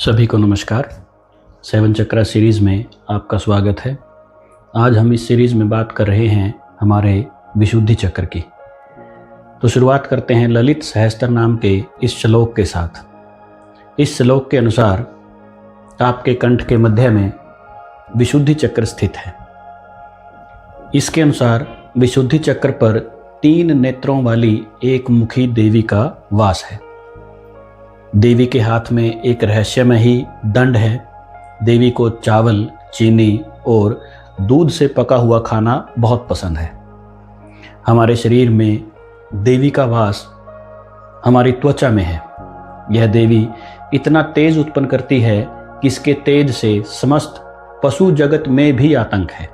सभी को नमस्कार। सेवन चक्रा सीरीज़ में आपका स्वागत है। आज हम इस सीरीज़ में बात कर रहे हैं हमारे विशुद्धि चक्र की। तो शुरुआत करते हैं ललित सहस्त्र नाम के इस श्लोक के साथ। इस श्लोक के अनुसार आपके कंठ के मध्य में विशुद्धि चक्र स्थित है। इसके अनुसार विशुद्धि चक्र पर 3 नेत्रों वाली एक मुखी देवी का वास है। देवी के हाथ में एक रहस्यमय ही दंड है। देवी को चावल, चीनी और दूध से पका हुआ खाना बहुत पसंद है। हमारे शरीर में देवी का वास हमारी त्वचा में है। यह देवी इतना तेज उत्पन्न करती है कि इसके तेज से समस्त पशु जगत में भी आतंक है।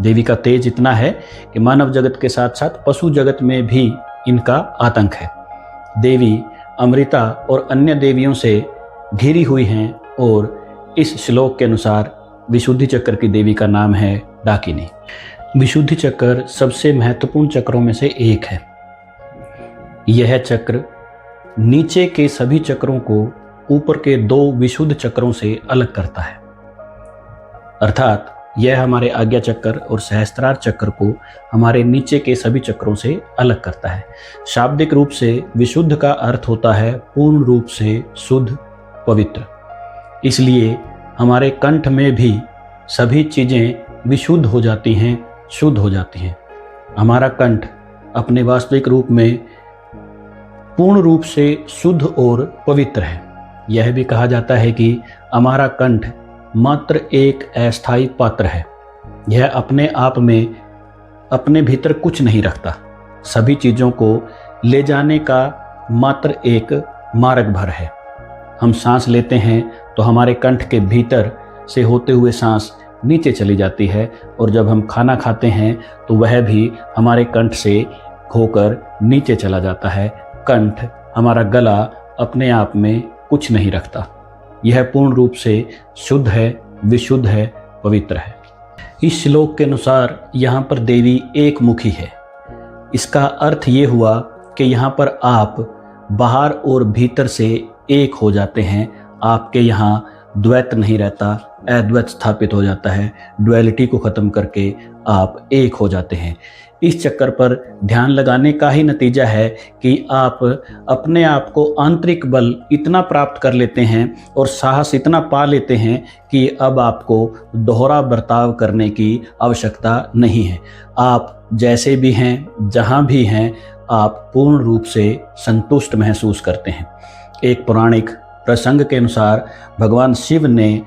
देवी का तेज इतना है कि मानव जगत के साथ साथ पशु जगत में भी इनका आतंक है। देवी अमृता और अन्य देवियों से घिरी हुई हैं और इस श्लोक के अनुसार विशुद्धि चक्र की देवी का नाम है डाकिनी। विशुद्धि चक्र सबसे महत्वपूर्ण चक्रों में से एक है। यह चक्र नीचे के सभी चक्रों को ऊपर के 2 विशुद्ध चक्रों से अलग करता है। अर्थात यह हमारे आज्ञा चक्र और सहस्त्रार चक्र को हमारे नीचे के सभी चक्रों से अलग करता है। शाब्दिक रूप से विशुद्ध का अर्थ होता है पूर्ण रूप से शुद्ध, पवित्र। इसलिए हमारे कंठ में भी सभी चीज़ें विशुद्ध हो जाती हैं, शुद्ध हो जाती हैं। हमारा कंठ अपने वास्तविक रूप में पूर्ण रूप से शुद्ध और पवित्र है। यह भी कहा जाता है कि हमारा कंठ मात्र एक अस्थायी पात्र है। यह अपने आप में अपने भीतर कुछ नहीं रखता। सभी चीज़ों को ले जाने का मात्र एक मार्ग भर है। हम सांस लेते हैं तो हमारे कंठ के भीतर से होते हुए सांस नीचे चली जाती है, और जब हम खाना खाते हैं तो वह भी हमारे कंठ से होकर नीचे चला जाता है। कंठ, हमारा गला अपने आप में कुछ नहीं रखता। यह पूर्ण रूप से शुद्ध है, विशुद्ध है, पवित्र है। इस श्लोक के अनुसार यहाँ पर देवी एक मुखी है। इसका अर्थ ये हुआ कि यहाँ पर आप बाहर और भीतर से एक हो जाते हैं। आपके यहाँ द्वैत नहीं रहता, अद्वैत स्थापित हो जाता है। डुअलिटी को ख़त्म करके आप एक हो जाते हैं। इस चक्कर पर ध्यान लगाने का ही नतीजा है कि आप अपने आप को आंतरिक बल इतना प्राप्त कर लेते हैं और साहस इतना पा लेते हैं कि अब आपको दोहरा बर्ताव करने की आवश्यकता नहीं है। आप जैसे भी हैं, जहाँ भी हैं, आप पूर्ण रूप से संतुष्ट महसूस करते हैं। एक पौराणिक प्रसंग के अनुसार भगवान शिव ने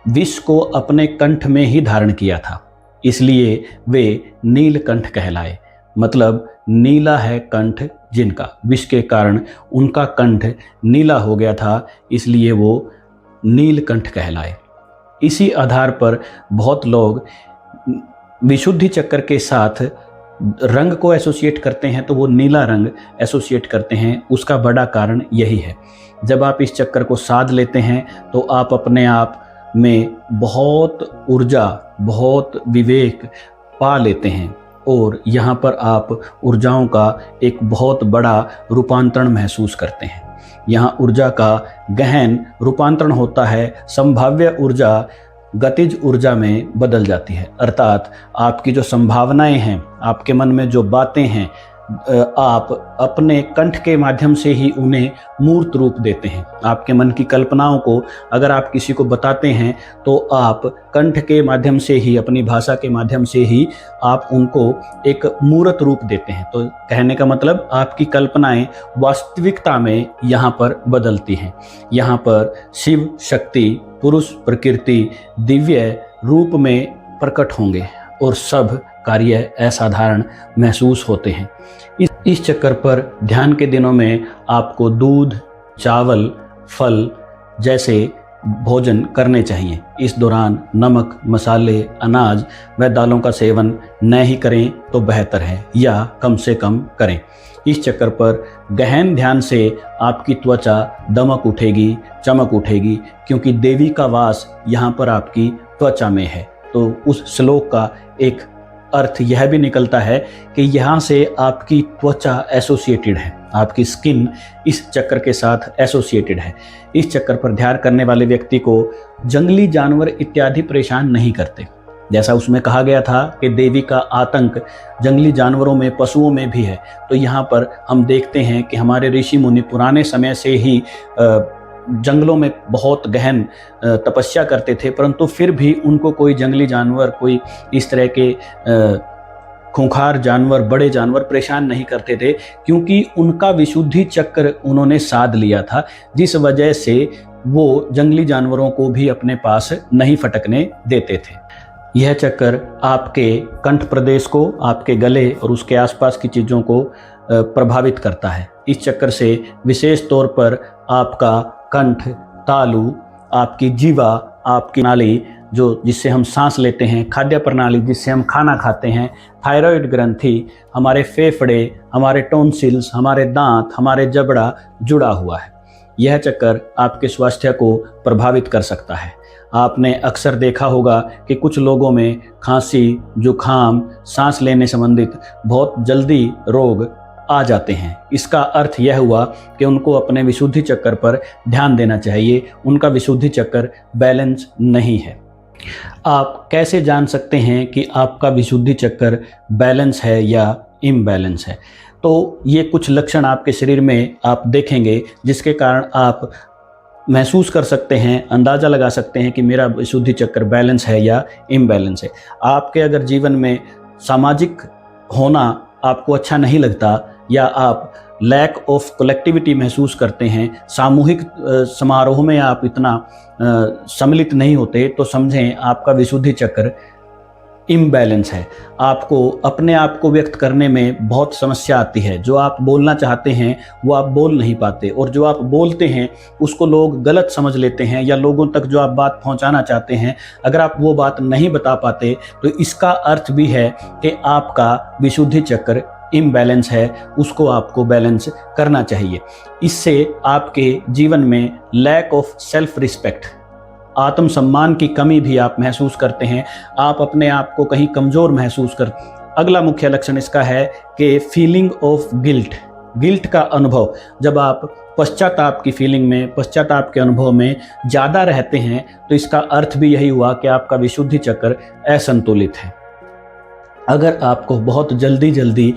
विष को अपने कंठ में ही धारण किया था, इसलिए वे नीलकंठ कहलाए। मतलब नीला है कंठ जिनका, विष के कारण उनका कंठ नीला हो गया था, इसलिए वो नीलकंठ कहलाए। इसी आधार पर बहुत लोग विशुद्धि चक्र के साथ रंग को एसोसिएट करते हैं, तो वो नीला रंग एसोसिएट करते हैं। उसका बड़ा कारण यही है। जब आप इस चक्र को साध लेते हैं तो आप अपने आप में बहुत ऊर्जा, बहुत विवेक पा लेते हैं, और यहाँ पर आप ऊर्जाओं का एक बहुत बड़ा रूपांतरण महसूस करते हैं। यहाँ ऊर्जा का गहन रूपांतरण होता है। संभाव्य ऊर्जा गतिज ऊर्जा में बदल जाती है। अर्थात आपकी जो संभावनाएं हैं, आपके मन में जो बातें हैं, आप अपने कंठ के माध्यम से ही उन्हें मूर्त रूप देते हैं। आपके मन की कल्पनाओं को अगर आप किसी को बताते हैं तो आप कंठ के माध्यम से ही, अपनी भाषा के माध्यम से ही आप उनको एक मूर्त रूप देते हैं। तो कहने का मतलब आपकी कल्पनाएं वास्तविकता में यहाँ पर बदलती हैं। यहाँ पर शिव शक्ति, पुरुष प्रकृति दिव्य रूप में प्रकट होंगे और सब कार्य असाधारण महसूस होते हैं। इस चक्कर पर ध्यान के दिनों में आपको दूध, चावल, फल जैसे भोजन करने चाहिए। इस दौरान नमक, मसाले, अनाज व दालों का सेवन न ही करें तो बेहतर है, या कम से कम करें। इस चक्कर पर गहन ध्यान से आपकी त्वचा दमक उठेगी, चमक उठेगी, क्योंकि देवी का वास यहाँ पर आपकी त्वचा में है। तो उस श्लोक का एक अर्थ यह भी निकलता है कि यहाँ से आपकी त्वचा एसोसिएटेड है। आपकी स्किन इस चक्र के साथ एसोसिएटेड है। इस चक्र पर ध्यान करने वाले व्यक्ति को जंगली जानवर इत्यादि परेशान नहीं करते। जैसा उसमें कहा गया था कि देवी का आतंक जंगली जानवरों में, पशुओं में भी है, तो यहाँ पर हम देखते हैं कि हमारे ऋषि मुनि पुराने समय से ही जंगलों में बहुत गहन तपस्या करते थे, परंतु फिर भी उनको कोई जंगली जानवर, कोई इस तरह के खूंखार जानवर, बड़े जानवर परेशान नहीं करते थे, क्योंकि उनका विशुद्धि चक्र उन्होंने साध लिया था, जिस वजह से वो जंगली जानवरों को भी अपने पास नहीं फटकने देते थे। यह चक्र आपके कंठ प्रदेश को, आपके गले और उसके आसपास की चीज़ों को प्रभावित करता है। इस चक्र से विशेष तौर पर आपका कंठ, तालु, आपकी जीवा, आपकी नाली जो जिससे हम सांस लेते हैं, खाद्य प्रणाली जिससे हम खाना खाते हैं, थायराइड ग्रंथि, हमारे फेफड़े, हमारे टॉन्सिल्स, हमारे दांत, हमारे जबड़ा जुड़ा हुआ है। यह चक्कर आपके स्वास्थ्य को प्रभावित कर सकता है। आपने अक्सर देखा होगा कि कुछ लोगों में खांसी, जुखाम, सांस लेने संबंधित बहुत जल्दी रोग आ जाते हैं। इसका अर्थ यह हुआ कि उनको अपने विशुद्धि चक्र पर ध्यान देना चाहिए। उनका विशुद्धि चक्र बैलेंस नहीं है। आप कैसे जान सकते हैं कि आपका विशुद्धि चक्र बैलेंस है या इम्बैलेंस है? तो ये कुछ लक्षण आपके शरीर में आप देखेंगे, जिसके कारण आप महसूस कर सकते हैं, अंदाज़ा लगा सकते हैं कि मेरा विशुद्धि चक्र बैलेंस है या इम्बैलेंस है। आपके अगर जीवन में सामाजिक होना आपको अच्छा नहीं लगता, या आप लैक ऑफ कलेक्टिविटी महसूस करते हैं, सामूहिक समारोह में आप इतना सम्मिलित नहीं होते, तो समझें आपका विशुद्धि चक्र इम्बैलेंस है। आपको अपने आप को व्यक्त करने में बहुत समस्या आती है। जो आप बोलना चाहते हैं वो आप बोल नहीं पाते, और जो आप बोलते हैं उसको लोग गलत समझ लेते हैं, या लोगों तक जो आप बात पहुंचाना चाहते हैं अगर आप वो बात नहीं बता पाते, तो इसका अर्थ भी है कि आपका विशुद्धि चक्र इम्बैलेंस है। उसको आपको बैलेंस करना चाहिए। इससे आपके जीवन में लैक ऑफ सेल्फ रिस्पेक्ट, आत्मसम्मान की कमी भी आप महसूस करते हैं। आप अपने आप को कहीं कमज़ोर महसूस कर। अगला मुख्य लक्षण इसका है कि फीलिंग ऑफ गिल्ट का अनुभव। जब आप पश्चाताप की फीलिंग में, पश्चाताप के अनुभव में ज़्यादा रहते हैं, तो इसका अर्थ भी यही हुआ कि आपका विशुद्धि चक्र असंतुलित है। अगर आपको बहुत जल्दी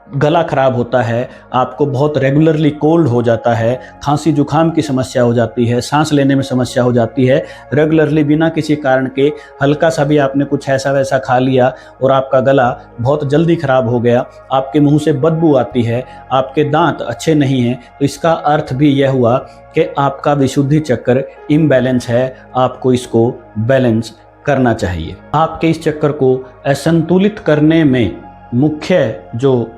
गला खराब होता है, आपको बहुत रेगुलरली कोल्ड हो जाता है, खांसी जुखाम की समस्या हो जाती है, सांस लेने में समस्या हो जाती है, रेगुलरली बिना किसी कारण के हल्का सा भी आपने कुछ ऐसा वैसा खा लिया और आपका गला बहुत जल्दी खराब हो गया, आपके मुंह से बदबू आती है, आपके दांत अच्छे नहीं हैं, तो इसका अर्थ भी यह हुआ कि आपका विशुद्धि चक्र इम्बैलेंस है। आपको इसको बैलेंस करना चाहिए। आपके इस चक्र को असंतुलित करने में मुख्य जो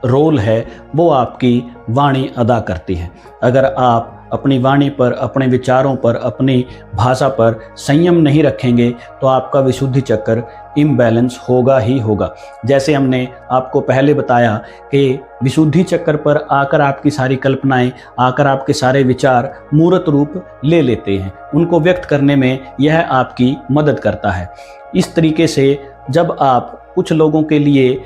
रोल है वो आपकी वाणी अदा करती है। अगर आप अपनी वाणी पर, अपने विचारों पर, अपनी भाषा पर संयम नहीं रखेंगे, तो आपका विशुद्धि चक्र इम्बैलेंस होगा ही होगा। जैसे हमने आपको पहले बताया कि विशुद्धि चक्र पर आकर आपकी सारी कल्पनाएं, आकर आपके सारे विचार मूर्त रूप ले लेते हैं। उनको व्यक्त करने में यह आपकी मदद करता है। इस तरीके से जब आप कुछ लोगों के लिए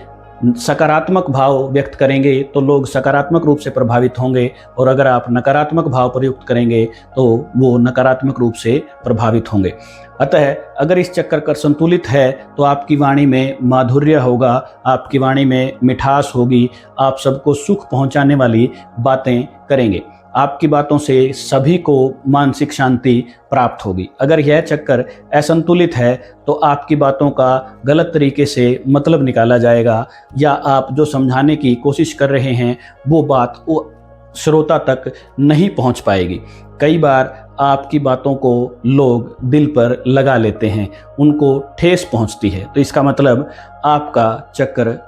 सकारात्मक भाव व्यक्त करेंगे तो लोग सकारात्मक रूप से प्रभावित होंगे, और अगर आप नकारात्मक भाव प्रयुक्त करेंगे तो वो नकारात्मक रूप से प्रभावित होंगे। अतः अगर इस चक्र का संतुलित है तो आपकी वाणी में माधुर्य होगा, आपकी वाणी में मिठास होगी, आप सबको सुख पहुंचाने वाली बातें करेंगे। आपकी बातों से सभी को मानसिक शांति प्राप्त होगी। अगर यह चक्कर असंतुलित है तो आपकी बातों का गलत तरीके से मतलब निकाला जाएगा, या आप जो समझाने की कोशिश कर रहे हैं वो बात वो श्रोता तक नहीं पहुंच पाएगी। कई बार आपकी बातों को लोग दिल पर लगा लेते हैं, उनको ठेस पहुंचती है, तो इसका मतलब आपका चक्र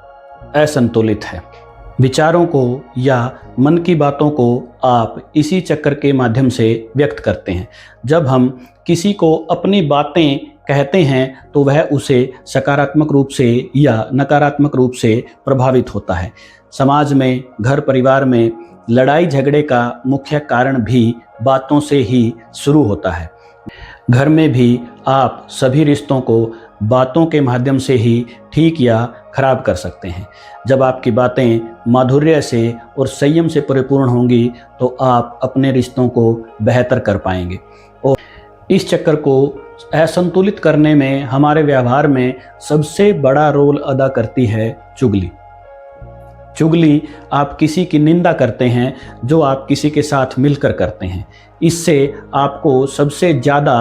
असंतुलित है। विचारों को या मन की बातों को आप इसी चक्र के माध्यम से व्यक्त करते हैं। जब हम किसी को अपनी बातें कहते हैं तो वह उसे सकारात्मक रूप से या नकारात्मक रूप से प्रभावित होता है। समाज में, घर परिवार में लड़ाई झगड़े का मुख्य कारण भी बातों से ही शुरू होता है। घर में भी आप सभी रिश्तों को बातों के माध्यम से ही ठीक या खराब कर सकते हैं। जब आपकी बातें माधुर्य से और संयम से परिपूर्ण होंगी तो आप अपने रिश्तों को बेहतर कर पाएंगे। और इस चक्कर को असंतुलित करने में हमारे व्यवहार में सबसे बड़ा रोल अदा करती है चुगली। चुगली आप किसी की निंदा करते हैं जो आप किसी के साथ मिलकर करते हैं। इससे आपको सबसे ज़्यादा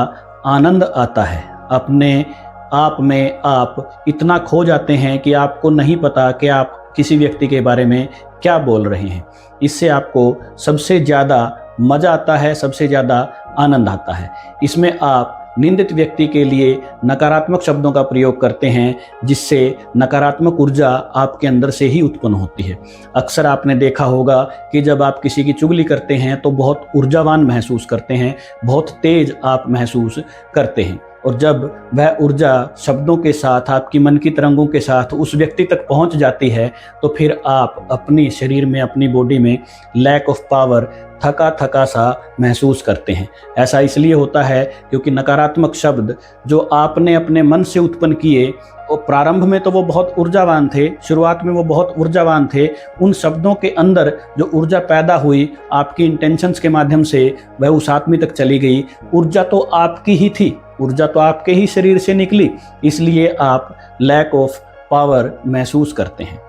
आनंद आता है। अपने आप में आप इतना खो जाते हैं कि आपको नहीं पता कि आप किसी व्यक्ति के बारे में क्या बोल रहे हैं। इससे आपको सबसे ज़्यादा मज़ा आता है, सबसे ज़्यादा आनंद आता है। इसमें आप निंदित व्यक्ति के लिए नकारात्मक शब्दों का प्रयोग करते हैं, जिससे नकारात्मक ऊर्जा आपके अंदर से ही उत्पन्न होती है। अक्सर आपने देखा होगा कि जब आप किसी की चुगली करते हैं तो बहुत ऊर्जावान महसूस करते हैं, बहुत तेज आप महसूस करते हैं। और जब वह ऊर्जा शब्दों के साथ, आपकी मन की तरंगों के साथ उस व्यक्ति तक पहुंच जाती है तो फिर आप अपने शरीर में, अपनी बॉडी में लैक ऑफ पावर, थका थका सा महसूस करते हैं। ऐसा इसलिए होता है क्योंकि नकारात्मक शब्द जो आपने अपने मन से उत्पन्न किए, और प्रारंभ में तो वो बहुत ऊर्जावान थे, शुरुआत में वो बहुत ऊर्जावान थे। उन शब्दों के अंदर जो ऊर्जा पैदा हुई आपकी इंटेंशंस के माध्यम से, वह उस आदमी तक चली गई। ऊर्जा तो आपकी ही थी, ऊर्जा तो आपके ही शरीर से निकली, इसलिए आप लैक ऑफ पावर महसूस करते हैं।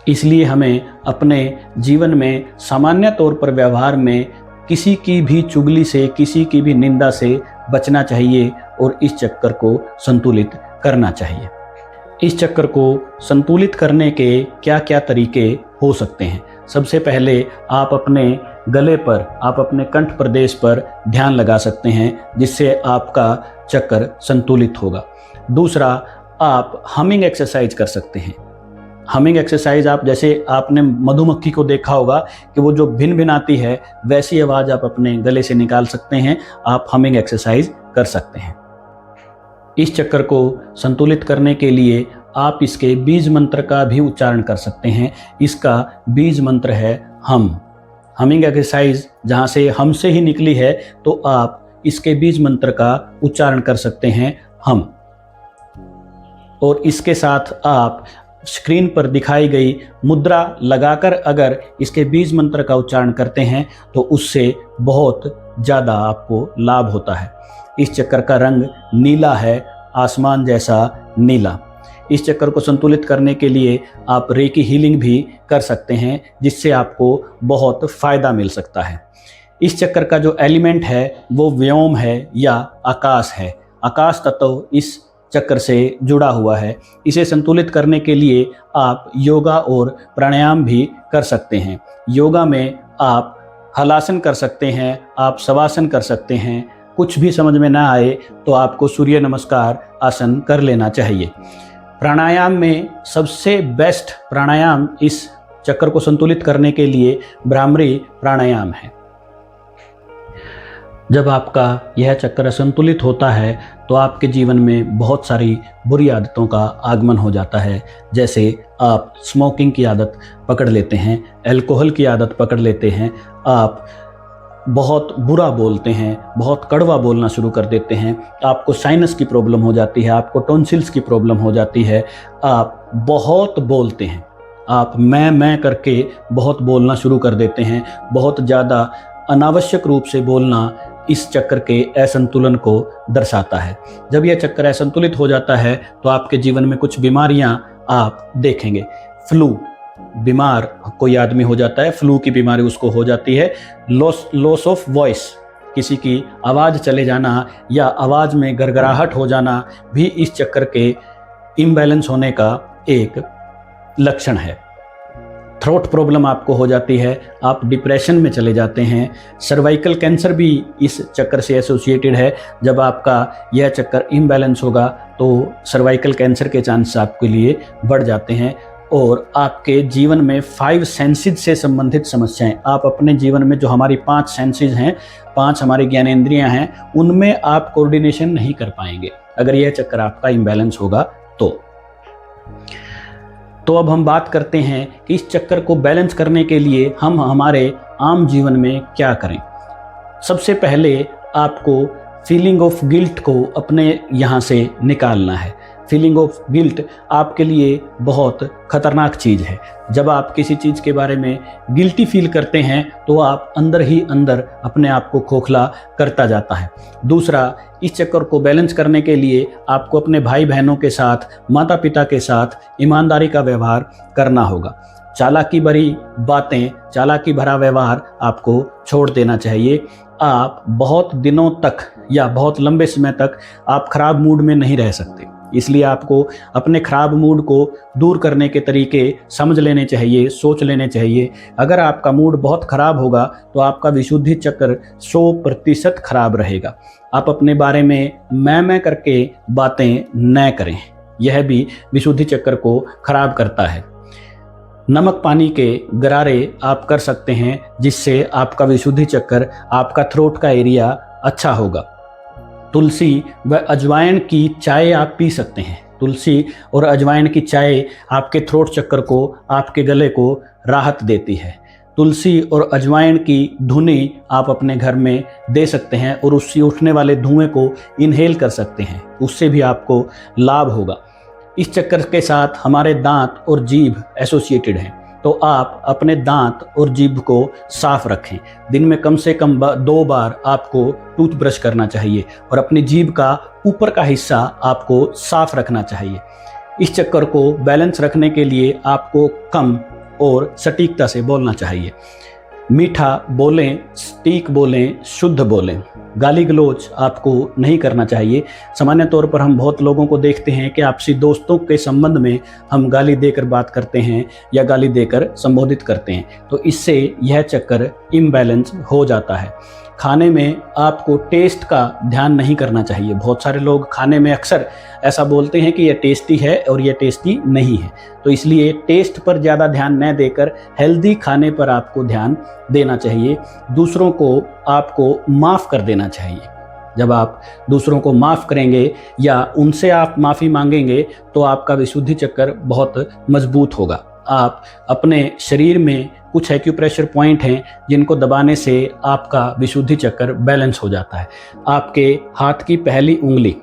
इसलिए हमें अपने जीवन में सामान्य तौर पर व्यवहार में किसी की भी चुगली से, किसी की भी निंदा से बचना चाहिए और इस चक्कर को संतुलित करना चाहिए। इस चक्कर को संतुलित करने के क्या क्या तरीके हो सकते हैं? सबसे पहले आप अपने गले पर, आप अपने कंठ प्रदेश पर ध्यान लगा सकते हैं, जिससे आपका चक्कर संतुलित होगा। दूसरा, आप हमिंग एक्सरसाइज कर सकते हैं। हमिंग एक्सरसाइज, आप जैसे आपने मधुमक्खी को देखा होगा कि वो जो भिन भिन आती है, वैसी आवाज़ आप अपने गले से निकाल सकते हैं। आप हमिंग एक्सरसाइज कर सकते हैं। इस चक्कर को संतुलित करने के लिए आप इसके बीज मंत्र का भी उच्चारण कर सकते हैं। इसका बीज मंत्र है हम। हमिंग एक्सरसाइज जहाँ से हम से ही निकली है, तो आप इसके बीज मंत्र का उच्चारण कर सकते हैं, हम। और इसके साथ आप स्क्रीन पर दिखाई गई मुद्रा लगाकर अगर इसके बीज मंत्र का उच्चारण करते हैं तो उससे बहुत ज़्यादा आपको लाभ होता है। इस चक्कर का रंग नीला है, आसमान जैसा नीला। इस चक्कर को संतुलित करने के लिए आप रेकी हीलिंग भी कर सकते हैं, जिससे आपको बहुत फ़ायदा मिल सकता है। इस चक्कर का जो एलिमेंट है वो व्योम है या आकाश है। आकाश तत्व इस चक्कर से जुड़ा हुआ है। इसे संतुलित करने के लिए आप योगा और प्राणायाम भी कर सकते हैं। योगा में आप हलासन कर सकते हैं, आप शवासन कर सकते हैं। कुछ भी समझ में ना आए तो आपको सूर्य नमस्कार आसन कर लेना चाहिए। प्राणायाम में सबसे बेस्ट प्राणायाम इस चक्कर को संतुलित करने के लिए भ्रामरी प्राणायाम है। जब आपका यह चक्कर असंतुलित होता है तो आपके जीवन में बहुत सारी बुरी आदतों का आगमन हो जाता है। जैसे आप स्मोकिंग की आदत पकड़ लेते हैं, अल्कोहल की आदत पकड़ लेते हैं, आप बहुत बुरा बोलते हैं, बहुत कड़वा बोलना शुरू कर देते हैं, आपको साइनस की प्रॉब्लम हो जाती है, आपको टॉन्सिल्स की प्रॉब्लम हो जाती है, आप बहुत बोलते हैं, आप मैं करके बहुत बोलना शुरू कर देते हैं। बहुत ज़्यादा अनावश्यक रूप से बोलना इस चक्कर के असंतुलन को दर्शाता है। जब यह चक्कर असंतुलित हो जाता है तो आपके जीवन में कुछ बीमारियां आप देखेंगे। फ्लू बीमार कोई आदमी हो जाता है, फ्लू की बीमारी उसको हो जाती है। लॉस ऑफ वॉइस, किसी की आवाज़ चले जाना या आवाज़ में गड़गड़ाहट हो जाना भी इस चक्कर के इम्बैलेंस होने का एक लक्षण है। थ्रोट प्रॉब्लम आपको हो जाती है, आप डिप्रेशन में चले जाते हैं। सर्वाइकल कैंसर भी इस चक्कर से एसोसिएटेड है। जब आपका यह चक्कर इम्बैलेंस होगा तो सर्वाइकल कैंसर के चांस आपके लिए बढ़ जाते हैं। और आपके जीवन में 5 सेंसेस से संबंधित समस्याएं, आप अपने जीवन में जो हमारी 5 सेंसेस हैं, 5 हमारी ज्ञानेंद्रियां हैं, उनमें आप कोऑर्डिनेशन नहीं कर पाएंगे अगर यह चक्कर आपका इम्बैलेंस होगा तो अब हम बात करते हैं कि इस चक्कर को बैलेंस करने के लिए हम हमारे आम जीवन में क्या करें। सबसे पहले आपको फीलिंग ऑफ गिल्ट को अपने यहाँ से निकालना है। फीलिंग ऑफ गिल्ट आपके लिए बहुत खतरनाक चीज़ है। जब आप किसी चीज़ के बारे में गिल्टी फील करते हैं तो आप अंदर ही अंदर अपने आप को खोखला करता जाता है। दूसरा, इस चक्कर को बैलेंस करने के लिए आपको अपने भाई बहनों के साथ, माता पिता के साथ ईमानदारी का व्यवहार करना होगा। चालाकी भरी बातें, चालाकी भरा व्यवहार आपको छोड़ देना चाहिए। आप बहुत दिनों तक या बहुत लंबे समय तक आप खराब मूड में नहीं रह सकते, इसलिए आपको अपने खराब मूड को दूर करने के तरीके समझ लेने चाहिए, सोच लेने चाहिए। अगर आपका मूड बहुत खराब होगा तो आपका विशुद्धि चक्र 100% खराब रहेगा। आप अपने बारे में मैं करके बातें न करें, यह भी विशुद्धि चक्र को खराब करता है। नमक पानी के गरारे आप कर सकते हैं, जिससे आपका विशुद्धि चक्र, आपका थ्रोट का एरिया अच्छा होगा। तुलसी व अजवाइन की चाय आप पी सकते हैं। तुलसी और अजवाइन की चाय आपके थ्रोट चक्र को, आपके गले को राहत देती है। तुलसी और अजवाइन की धुनी आप अपने घर में दे सकते हैं और उससे उठने वाले धुएं को इनहेल कर सकते हैं, उससे भी आपको लाभ होगा। इस चक्कर के साथ हमारे दांत और जीभ एसोसिएटेड हैं, तो आप अपने दांत और जीभ को साफ रखें। दिन में कम से कम 2 बार आपको टूथब्रश करना चाहिए और अपनी जीभ का ऊपर का हिस्सा आपको साफ रखना चाहिए। इस चक्कर को बैलेंस रखने के लिए आपको कम और सटीकता से बोलना चाहिए। मीठा बोलें, सटीक बोलें, शुद्ध बोलें। गाली गलौज आपको नहीं करना चाहिए। सामान्य तौर पर हम बहुत लोगों को देखते हैं कि आपसी दोस्तों के संबंध में हम गाली देकर बात करते हैं या गाली देकर संबोधित करते हैं, तो इससे यह चक्कर इम्बैलेंस हो जाता है। खाने में आपको टेस्ट का ध्यान नहीं करना चाहिए। बहुत सारे लोग खाने में अक्सर ऐसा बोलते हैं कि यह टेस्टी है और यह टेस्टी नहीं है, तो इसलिए टेस्ट पर ज़्यादा ध्यान न देकर हेल्दी खाने पर आपको ध्यान देना चाहिए। दूसरों को आपको माफ़ कर देना चाहिए। जब आप दूसरों को माफ़ करेंगे या उनसे आप माफ़ी मांगेंगे तो आपका विशुद्धि चक्र बहुत मजबूत होगा। आप अपने शरीर में कुछ एक्यूप्रेशर पॉइंट हैं जिनको दबाने से आपका विशुद्धि चक्र बैलेंस हो जाता है। आपके हाथ की पहली उंगली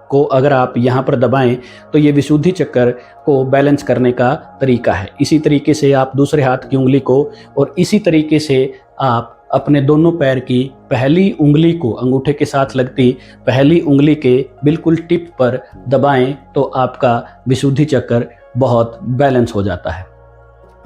को अगर आप यहाँ पर दबाएं तो ये विशुद्धि चक्र को बैलेंस करने का तरीका है। इसी तरीके से आप दूसरे हाथ की उंगली को, और इसी तरीके से आप अपने दोनों पैर की पहली उंगली को, अंगूठे के साथ लगती पहली उंगली के बिल्कुल टिप पर दबाएं तो आपका विशुद्धि चक्र बहुत बैलेंस हो जाता है।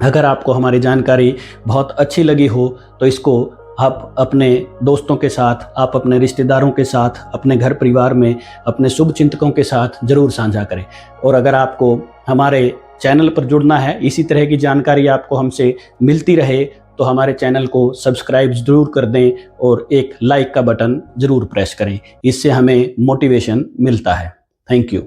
अगर आपको हमारी जानकारी बहुत अच्छी लगी हो तो इसको आप अपने दोस्तों के साथ, आप अपने रिश्तेदारों के साथ, अपने घर परिवार में अपने शुभ चिंतकों के साथ ज़रूर साझा करें। और अगर आपको हमारे चैनल पर जुड़ना है, इसी तरह की जानकारी आपको हमसे मिलती रहे, तो हमारे चैनल को सब्सक्राइब ज़रूर कर दें और एक लाइक का बटन ज़रूर प्रेस करें। इससे हमें मोटिवेशन मिलता है। Thank you.